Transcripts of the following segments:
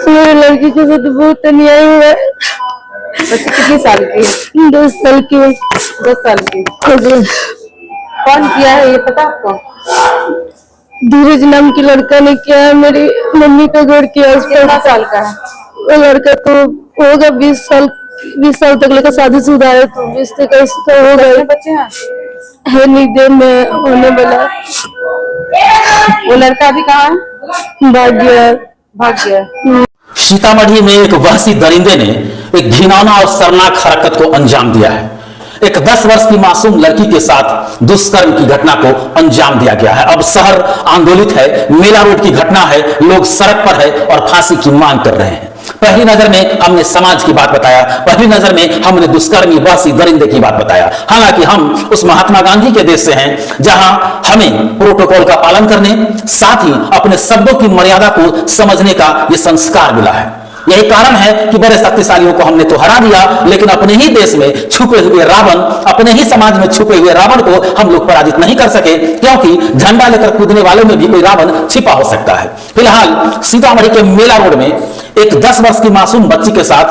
मेरी लड़की के साथ बहुत अन्याय हुआ है। बच्ची कितनी साल की? 10 साल की। 10 साल की। कौन किया है ये पता आपको? धीरज नाम की लड़का ने किया है। मेरी मम्मी का घर किया। कितना साल का है? वो लड़का तो होगा 20 साल तक लेकर शादीशुदा है। तो 20 तक इसका हो गया। बच्चे हैं है निदेन में होने वाला। वो लड़का अभी कहाँ है? भाग गया। सीतामढ़ी में एक वहशी दरिंदे ने एक घिनौना और शर्मनाक हरकत को अंजाम दिया है। एक 10 वर्ष की मासूम लड़की के साथ दुष्कर्म की घटना को अंजाम दिया गया है। अब शहर आंदोलित है, मेला रोड की घटना है, लोग सड़क पर है और फांसी की मांग कर रहे हैं। पहली नजर में हमने समाज की बात बताया, पहली नजर में हमने दुष्कर्मी वहशी दरिंदे की बात बताया। हालांकि हम उस महात्मा गांधी के देश से हैं जहां हमें प्रोटोकॉल का पालन करने, साथ ही अपने शब्दों की मर्यादा को समझने का यह संस्कार मिला है। यही कारण है कि बड़े शक्तिशालियों को हमने तो हरा दिया, लेकिन अपने ही देश में छुपे हुए रावण, अपने ही समाज में छुपे हुए रावण को हम लोग पराजित नहीं कर सके, क्योंकि झंडा लेकर कूदने वालों में भी कोई रावण छिपा हो सकता है। फिलहाल सीतामढ़ी के मेला रोड में एक 10 वर्ष की मासूम बच्ची के साथ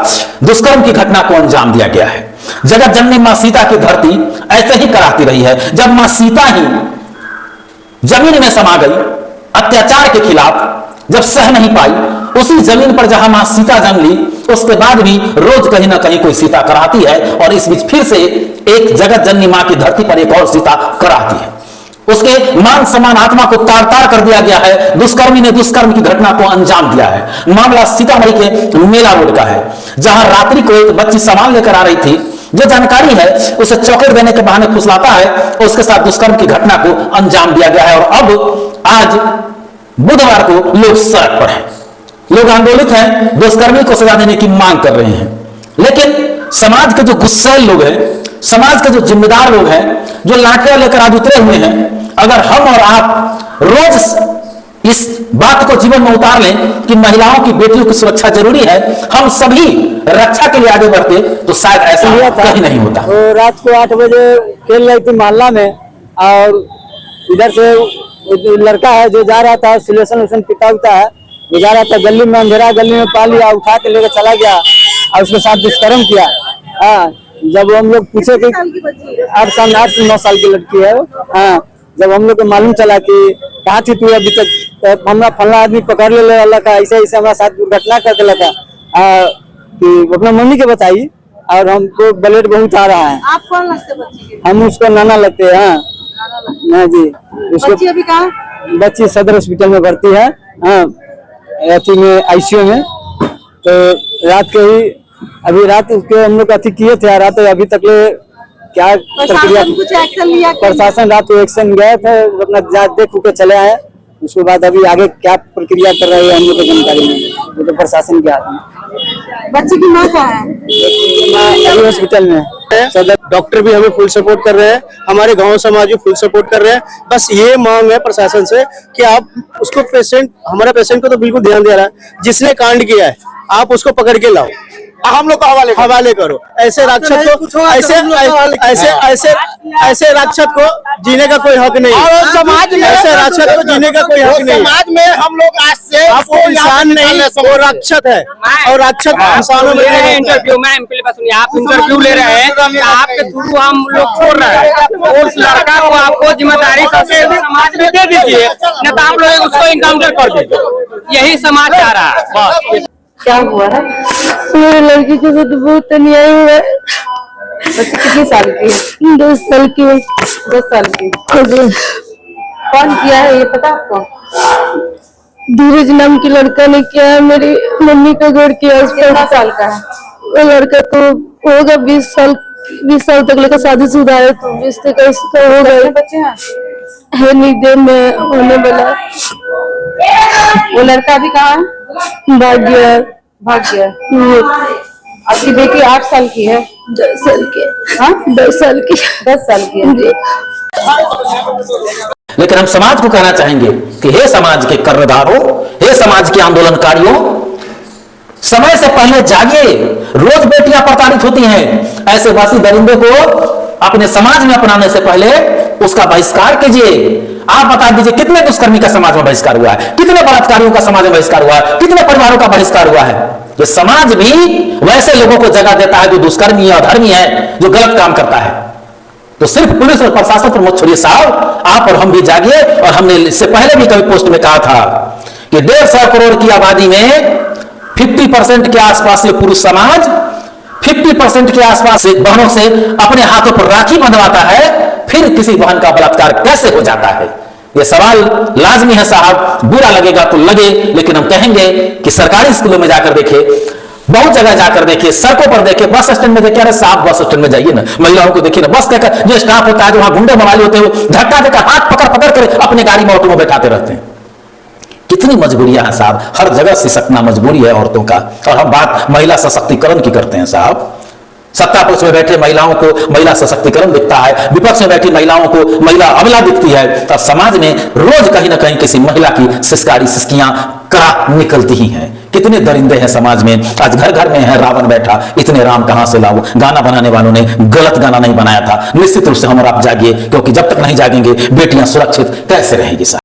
दुष्कर्म की घटना को अंजाम दिया गया है। जगत जननी मां सीता की धरती ऐसे ही कराती रही है। जब मां सीता ही जमीन में समा गई, अत्याचार के खिलाफ जब सह नहीं पाई, उसी जमीन पर जहां मां सीता जन्म ली, उसके बाद भी रोज कहीं ना कहीं कोई सीता कराती है और इस बीच फिर से एक जगत जननी मां की धरती पर एक और सीता कराती है। उसके मान सम्मान आत्मा को तार तार कर दिया गया है। दुष्कर्मी ने दुष्कर्म की घटना को अंजाम दिया है। मामला सीतामढ़ी के मेला रोड का है, जहां रात्रि को एक बच्ची सामान लेकर आ रही थी। जो जानकारी है उसे चॉकलेट देने के बहाने फुसलाता है और उसके साथ दुष्कर्म की घटना को अंजाम दिया गया है। और अब आज बुधवार को लोग सड़क पर हैं, लोग आंदोलित हैं, दुष्कर्मी को सजा देने की मांग कर रहे हैं। लेकिन समाज के जो गुस्सैल लोग हैं, समाज के जो जिम्मेदार लोग हैं, जो लाठियां लेकर आज उतरे हुए हैं, अगर हम और आप रोज इस बात को जीवन में उतार लें कि महिलाओं की, बेटियों की सुरक्षा जरूरी है, हम सभी रक्षा के लिए आगे बढ़ते, तो शायद ऐसा कहीं नहीं होता। तो रात को 8 बजे खेल रही थी मोहल्ला में, और इधर से लड़का है जो जा रहा था, सिलेक्शन पिता उता है, वो जा रहा था गली में, अंधेरा गली में पा लिया, उठा के लेकर चला गया और उसके साथ दुष्कर्म किया। हाँ, जब हम लोग पूछे कि 8-9 साल की लड़की है। हाँ, जब हम लोग को मालूम चला कि कहाँ थी तू अभी तक, तो हमारा फला आदमी पकड़ ले अल्लाह का, ऐसे ऐसे हमारे साथ दुर्घटना कर दिला था कि अपना मम्मी के बताई, और हमको ब्लड बहुत आ रहा है। आप कौन लगते बच्ची के? हम उसको नाना लगते हैं। हाँ जी। बच्ची अभी कहाँ? बच्ची सदर हॉस्पिटल में भर्ती है। हाँ, में आईसीयू में। तो रात के ही, अभी रात के हम लोग अति किए थे, रात अभी तक क्या प्रक्रिया, कुछ एक्शन लिया? प्रशासन रात को एक्शन गए थे, अपना जांच देख के चले आए। उसके बाद अभी आगे क्या प्रक्रिया कर रही है हम लोग को जानकारी नहीं, वो तो प्रशासन के हाथ में। बच्ची की माँ कहाँ है? अभी हॉस्पिटल में। डॉक्टर भी हमें फुल सपोर्ट कर रहे हैं, हमारे गांव समाज भी फुल सपोर्ट कर रहे हैं। बस ये मांग है प्रशासन से कि आप उसको हमारा पेशेंट को तो बिल्कुल ध्यान दे रहा है, जिसने कांड किया है आप उसको पकड़ के लाओ, हम लोग को हवाले करो। ऐसे राक्षस को, ऐसे राक्षस को जीने का कोई हक नहीं। और समाज में ऐसे राक्षस को जीने का कोई हक नहीं। समाज में हम लोग आज से आपको इंसान नहीं, वो राक्षस है, और राक्षस इंसानों में इंटरव्यू में आप इंटरव्यू ले रहे हैं, आपके थ्रू हम लोग छोड़ रहे हैं। उस लड़का को आपको जिम्मेदारी सबसे समाज में दे दीजिए, नहीं तो आप लोग उसको इनकाउंटर कर दीजिए। यही समाज चाह रहा है। क्या हुआ है? मेरी लड़की के साथ बहुत अन्याय हुआ है। बच्ची कितनी साल की? 10 साल की। 10 साल की। कौन किया है ये पता आपको? धीरज नाम की लड़का ने किया है। मेरी मम्मी का घर किया। कितना साल का है? वो लड़का तो होगा 20 साल तक लेकर शादीशुदा है। तो 20 तक इसका हो गया। बच्चे हैं है निदेन में होने वाला। वो लड़का अभी कहाँ है? भाग गया। आपकी बेटी 8 साल की है? 10 साल की। हाँ, 10 साल की। 10 साल की है। लेकिन हम समाज को कहना चाहेंगे कि हे समाज के कर्णधारों, हे समाज के आंदोलनकारियों, समय से पहले जागिए। रोज बेटियां प्रताड़ित होती हैं। ऐसे वासी दरिंदे को अपने समाज में अपनाने से पहले उसका बहिष्कार कीजिए। आप बता दीजिए कितने दुष्कर्मी का समाज में बहिष्कार हुआ है, कितने बलात्कारियों का समाज में बहिष्कार हुआ है, कितने परिवारों का बहिष्कार हुआ है। ये समाज भी वैसे लोगों को जगह देता है जो दुष्कर्मी है, अधर्मी है, जो गलत काम करता है। तो सिर्फ पुलिस और प्रशासन पर मत छोड़िए साहब, आप और हम भी जागिए। और हमने इससे पहले भी कभी पोस्ट में कहा था कि 150 करोड़ की आबादी में 50% के आसपास ये पुरुष समाज 50% के आसपास बहनों से अपने हाथों पर राखी बंधवाता है, फिर किसी बहन का बलात्कार कैसे हो जाता है। यह सवाल लाजमी है साहब, बुरा लगेगा तो लगे, लेकिन हम कहेंगे कि सरकारी स्कूलों में जाकर देखिए, बहुत जगह जाकर देखिए, सड़कों पर देखिए, बस स्टैंड में देखिए। अरे साहब बस स्टैंड में जाइए ना, महिलाओं को देखिए ना, बस देकर जो स्टाफ होता है, जो वहां गुंडे मवाली होते हैं, धक्का देकर हाथ पकड़ पकड़ कर अपने गाड़ी में ऑटो में बैठाते रहते हैं। कितनी मजबूरियां हैं साहब, हर जगह सिसकना मजबूरी है औरतों का। और हम बात महिला सशक्तिकरण की करते हैं साहब। सत्ता पक्ष में बैठे महिलाओं को महिला सशक्तिकरण दिखता है, विपक्ष में बैठी महिलाओं को महिला अबला दिखती है, और समाज में रोज कहीं ना कहीं किसी महिला की सिसकारी सिसकियां करा निकलती ही हैं। कितने दरिंदे हैं समाज में। आज घर घर में है रावण बैठा, इतने राम कहां से लाओ। गाना बनाने वालों ने गलत गाना नहीं बनाया था। निश्चित रूप से हम और आप जागिए, क्योंकि जब तक नहीं जागेंगे बेटियां सुरक्षित कैसे रहेंगी साहब।